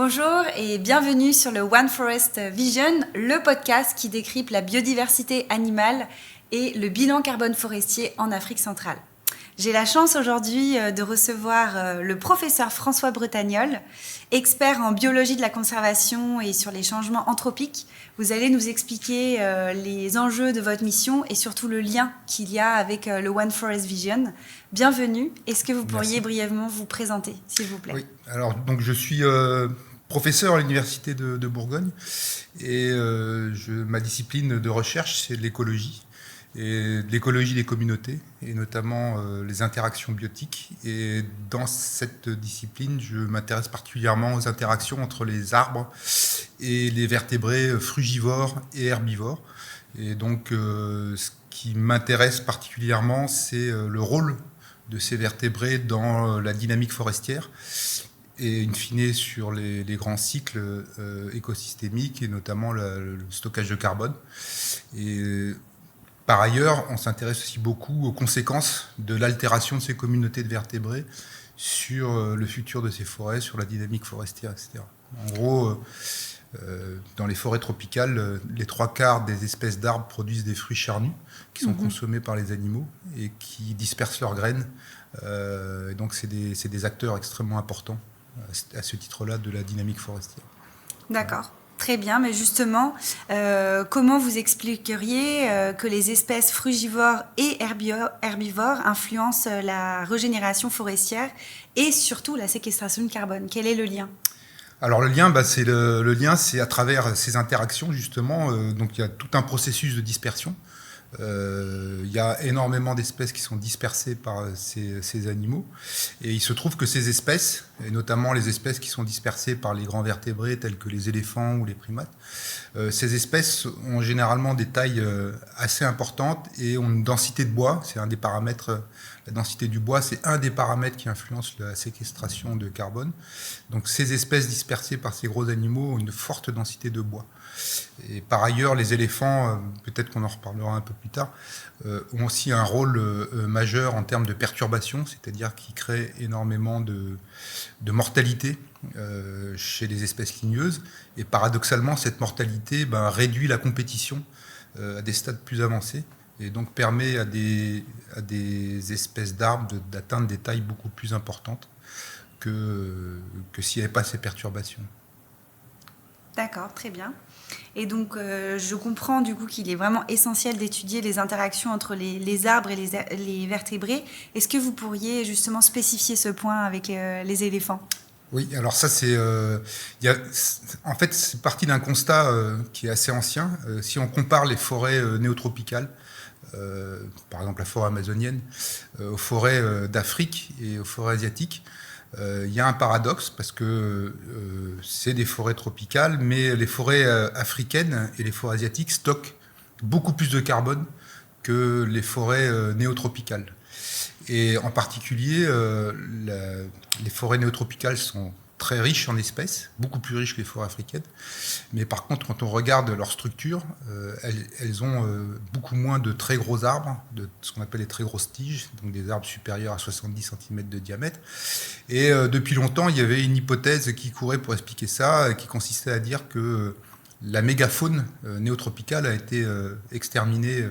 Bonjour et bienvenue sur le One Forest Vision, le podcast qui décrypte la biodiversité animale et le bilan carbone forestier en Afrique centrale. J'ai la chance aujourd'hui de recevoir le professeur François Bretagnol, expert en biologie de la conservation et sur les changements anthropiques. Vous allez nous expliquer les enjeux de votre mission et surtout le lien qu'il y a avec le One Forest Vision. Bienvenue. Est-ce que vous pourriez brièvement vous présenter, s'il vous plaît ? Oui, alors donc je suis professeur à l'Université de Bourgogne et ma discipline de recherche, c'est de l'écologie. Et de l'écologie des communautés, et notamment les interactions biotiques. Et dans cette discipline, je m'intéresse particulièrement aux interactions entre les arbres et les vertébrés frugivores et herbivores. Et donc, ce qui m'intéresse particulièrement, c'est le rôle de ces vertébrés dans la dynamique forestière, et in fine sur les grands cycles écosystémiques, et notamment le stockage de carbone. Et par ailleurs, on s'intéresse aussi beaucoup aux conséquences de l'altération de ces communautés de vertébrés sur le futur de ces forêts, sur la dynamique forestière, etc. En gros, dans les forêts tropicales, les 3/4 des espèces d'arbres produisent des fruits charnus qui sont consommés par les animaux et qui dispersent leurs graines. Et donc, c'est des acteurs extrêmement importants à ce titre-là de la dynamique forestière. D'accord. Très bien, mais justement, comment vous expliqueriez que les espèces frugivores et herbivores influencent la régénération forestière et surtout la séquestration de carbone ? Quel est le lien ? Alors le lien, c'est à travers ces interactions justement. Donc il y a tout un processus de dispersion. Il y a énormément d'espèces qui sont dispersées par ces animaux. Et il se trouve que ces espèces, et notamment les espèces qui sont dispersées par les grands vertébrés tels que les éléphants ou les primates, ces espèces ont généralement des tailles assez importantes et ont une densité de bois. C'est un des paramètres. La densité du bois, c'est un des paramètres qui influence la séquestration de carbone. Donc ces espèces dispersées par ces gros animaux ont une forte densité de bois. Et par ailleurs, les éléphants, peut-être qu'on en reparlera un peu plus tard, ont aussi un rôle majeur en termes de perturbation, c'est-à-dire qu'ils créent énormément de mortalité chez les espèces ligneuses. Et paradoxalement, cette mortalité réduit la compétition à des stades plus avancés et donc permet à des espèces d'arbres d'atteindre des tailles beaucoup plus importantes que s'il n'y avait pas ces perturbations. D'accord, très bien. Et donc, je comprends du coup qu'il est vraiment essentiel d'étudier les interactions entre les arbres et les vertébrés. Est-ce que vous pourriez justement spécifier ce point avec les éléphants ? Oui, alors ça, en fait, c'est parti d'un constat qui est assez ancien. Si on compare les forêts néotropicales, par exemple la forêt amazonienne, aux forêts d'Afrique et aux forêts asiatiques, il y a un paradoxe parce que c'est des forêts tropicales, mais les forêts africaines et les forêts asiatiques stockent beaucoup plus de carbone que les forêts néotropicales. Et en particulier, les forêts néotropicales sont très riches en espèces, beaucoup plus riches que les forêts africaines. Mais par contre, quand on regarde leur structure, elles ont beaucoup moins de très gros arbres, de ce qu'on appelle les très grosses tiges, donc des arbres supérieurs à 70 cm de diamètre. Et depuis longtemps, il y avait une hypothèse qui courait pour expliquer ça, qui consistait à dire que la mégafaune néotropicale a été exterminée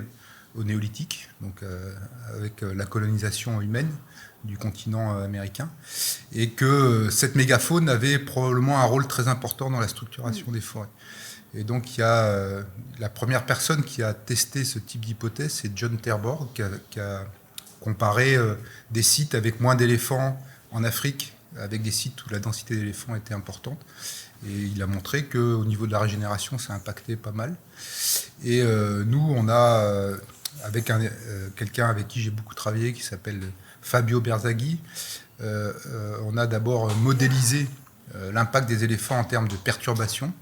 au néolithique, donc avec la colonisation humaine du continent américain, et que cette mégafaune avait probablement un rôle très important dans la structuration des forêts. Et donc il y a la première personne qui a testé ce type d'hypothèse, c'est John Terborgh, qui a comparé des sites avec moins d'éléphants en Afrique avec des sites où la densité d'éléphants était importante. Et il a montré qu'au niveau de la régénération, ça impactait pas mal. Et nous, on a, avec quelqu'un avec qui j'ai beaucoup travaillé, qui s'appelle Fabio Berzaghi, on a d'abord modélisé l'impact des éléphants en termes de perturbation,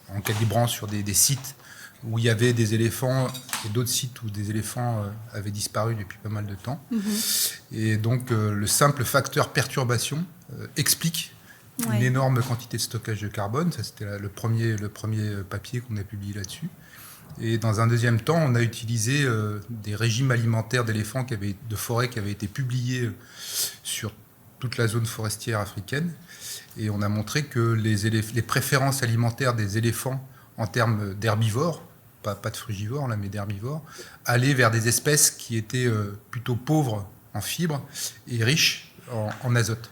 en calibrant sur des sites où il y avait des éléphants et d'autres sites où des éléphants avaient disparu depuis pas mal de temps. Et donc le simple facteur perturbation explique une énorme quantité de stockage de carbone. Ça, c'était le premier papier qu'on a publié là-dessus. Et dans un deuxième temps, on a utilisé des régimes alimentaires d'éléphants, de forêts qui avaient été publiés sur toute la zone forestière africaine. Et on a montré que les préférences alimentaires des éléphants en termes d'herbivores, pas de frugivores là, mais d'herbivores, allaient vers des espèces qui étaient plutôt pauvres en fibres et riches en azote.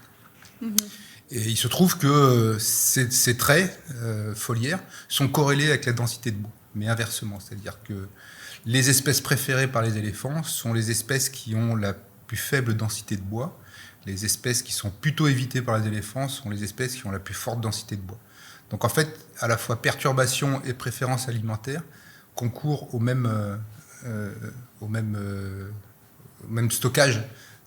Et il se trouve que ces traits foliaires sont corrélés avec la densité de bois, mais inversement. C'est-à-dire que les espèces préférées par les éléphants sont les espèces qui ont la plus faible densité de bois. Les espèces qui sont plutôt évitées par les éléphants sont les espèces qui ont la plus forte densité de bois. Donc en fait, à la fois perturbation et préférence alimentaire concourent au même stockage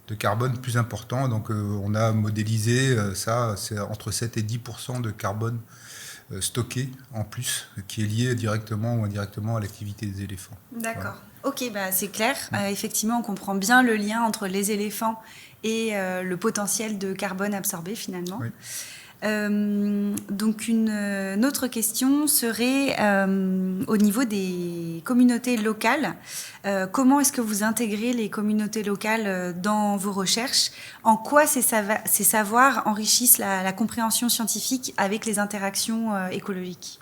de carbone plus important. Donc on a modélisé ça, c'est entre 7 et 10% de carbone stocké en plus, qui est lié directement ou indirectement à l'activité des éléphants. D'accord. Ok, c'est clair. Effectivement, on comprend bien le lien entre les éléphants et le potentiel de carbone absorbé finalement. Oui. Donc une autre question serait au niveau des communautés locales. Comment est-ce que vous intégrez les communautés locales dans vos recherches? En quoi ces savoirs enrichissent la compréhension scientifique avec les interactions écologiques?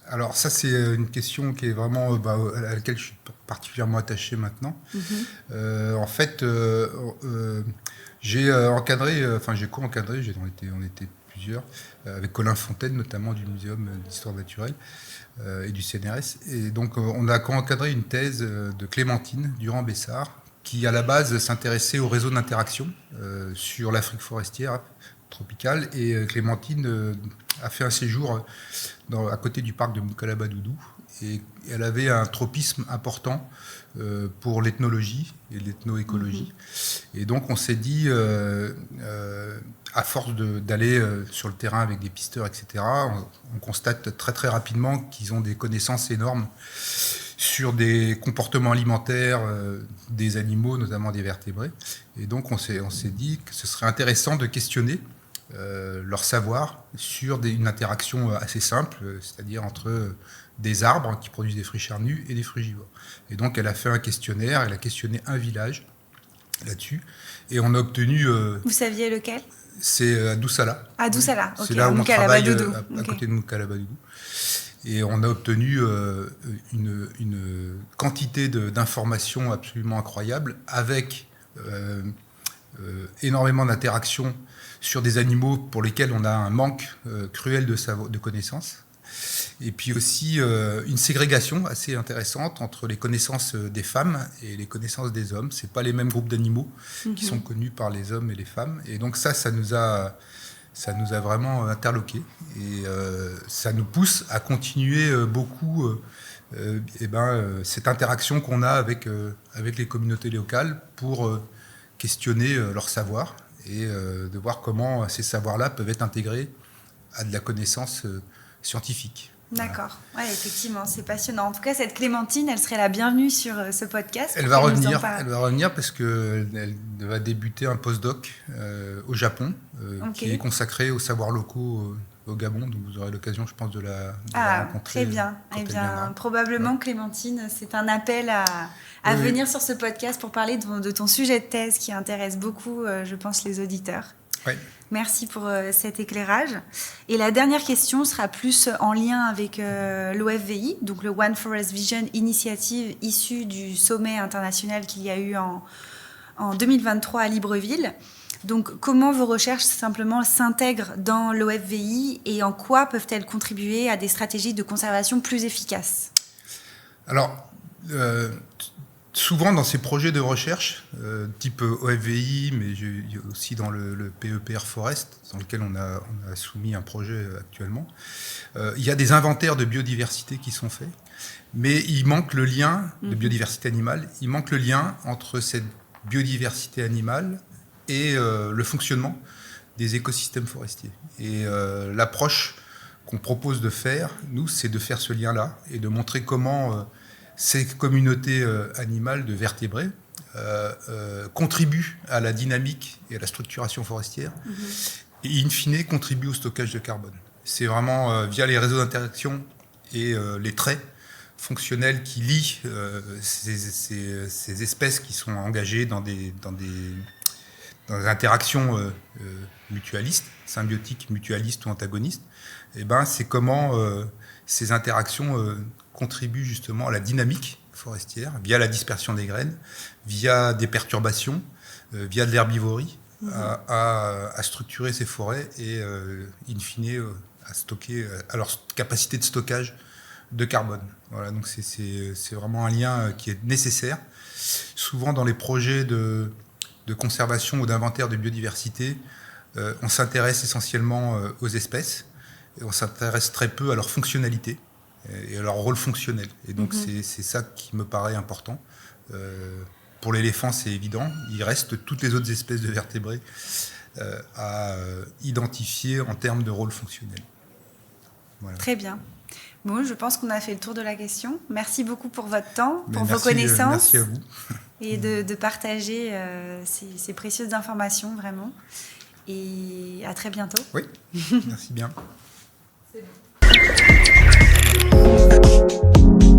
Alors ça, c'est une question qui est vraiment à laquelle je suis particulièrement attaché maintenant. En fait, j'ai co-encadré, on était plusieurs, avec Colin Fontaine notamment du Muséum d'Histoire Naturelle et du CNRS. Et donc on a co-encadré une thèse de Clémentine Durand-Bessard qui à la base s'intéressait au réseau d'interaction sur l'Afrique forestière tropicale. Et Clémentine a fait un séjour à côté du parc de Moukalaba-Doudou. Et elle avait un tropisme important pour l'ethnologie et l'ethnoécologie. Et donc on s'est dit, à force d'aller sur le terrain avec des pisteurs, etc., on constate très très rapidement qu'ils ont des connaissances énormes sur des comportements alimentaires des animaux, notamment des vertébrés. Et donc on s'est dit que ce serait intéressant de questionner leur savoir sur une interaction assez simple, c'est-à-dire entre des arbres qui produisent des fruits charnus et des frugivores. Et donc elle a fait un questionnaire, elle a questionné un village là-dessus, et on a obtenu... Vous saviez lequel? C'est à Doussala. À Doussala, ok. C'est là où on travaille à okay. côté de Moukalaba-Doudou. Et on a obtenu une quantité d'informations absolument incroyable, avec énormément d'interactions sur des animaux pour lesquels on a un manque cruel de connaissances. Et puis aussi une ségrégation assez intéressante entre les connaissances des femmes et les connaissances des hommes. Ce n'est pas les mêmes groupes d'animaux qui sont connus par les hommes et les femmes. Et donc ça nous a vraiment interloqués. Et ça nous pousse à continuer beaucoup cette interaction qu'on a avec les communautés locales pour questionner leur savoir et de voir comment ces savoirs-là peuvent être intégrés à de la connaissance scientifique. D'accord, ouais, effectivement, c'est passionnant. En tout cas, cette Clémentine, elle serait la bienvenue sur ce podcast. Elle va revenir parce qu'elle va débuter un postdoc au Japon qui est consacré aux savoirs locaux au Gabon. Donc vous aurez l'occasion, je pense, de la rencontrer. Très bien. Eh bien, probablement, Clémentine, c'est un appel à venir sur ce podcast pour parler de ton sujet de thèse qui intéresse beaucoup, je pense, les auditeurs. Oui. Merci pour cet éclairage. Et la dernière question sera plus en lien avec l'OFVI, donc le One Forest Vision initiative issue du sommet international qu'il y a eu en 2023 à Libreville. Donc, comment vos recherches simplement s'intègrent dans l'OFVI et en quoi peuvent-elles contribuer à des stratégies de conservation plus efficaces? Alors, souvent dans ces projets de recherche, type OFVI, mais aussi dans le PEPR Forest, dans lequel on a soumis un projet actuellement, il y a des inventaires de biodiversité qui sont faits, mais il manque le lien de biodiversité animale, il manque le lien entre cette biodiversité animale et le fonctionnement des écosystèmes forestiers. Et l'approche qu'on propose de faire, nous, c'est de faire ce lien-là et de montrer comment ces communautés animales de vertébrés contribuent à la dynamique et à la structuration forestière et, in fine, contribuent au stockage de carbone. C'est vraiment via les réseaux d'interaction et les traits fonctionnels qui lient ces espèces qui sont engagées dans dans les interactions mutualistes, symbiotiques, mutualistes ou antagonistes, c'est comment ces interactions contribuent justement à la dynamique forestière via la dispersion des graines, via des perturbations, via de l'herbivorie, à structurer ces forêts et in fine à stocker, à leur capacité de stockage de carbone. Voilà, donc c'est vraiment un lien qui est nécessaire. Souvent dans les projets de conservation ou d'inventaire de biodiversité, on s'intéresse essentiellement aux espèces et on s'intéresse très peu à leur fonctionnalité et à leur rôle fonctionnel. Et donc c'est ça qui me paraît important. Pour l'éléphant, c'est évident. Il reste toutes les autres espèces de vertébrés à identifier en termes de rôle fonctionnel. Voilà. Très bien. Bon, je pense qu'on a fait le tour de la question. Merci beaucoup pour votre temps, pour vos connaissances. Merci à vous. Et de partager ces précieuses informations, vraiment. Et à très bientôt. Oui, merci bien. C'est bon.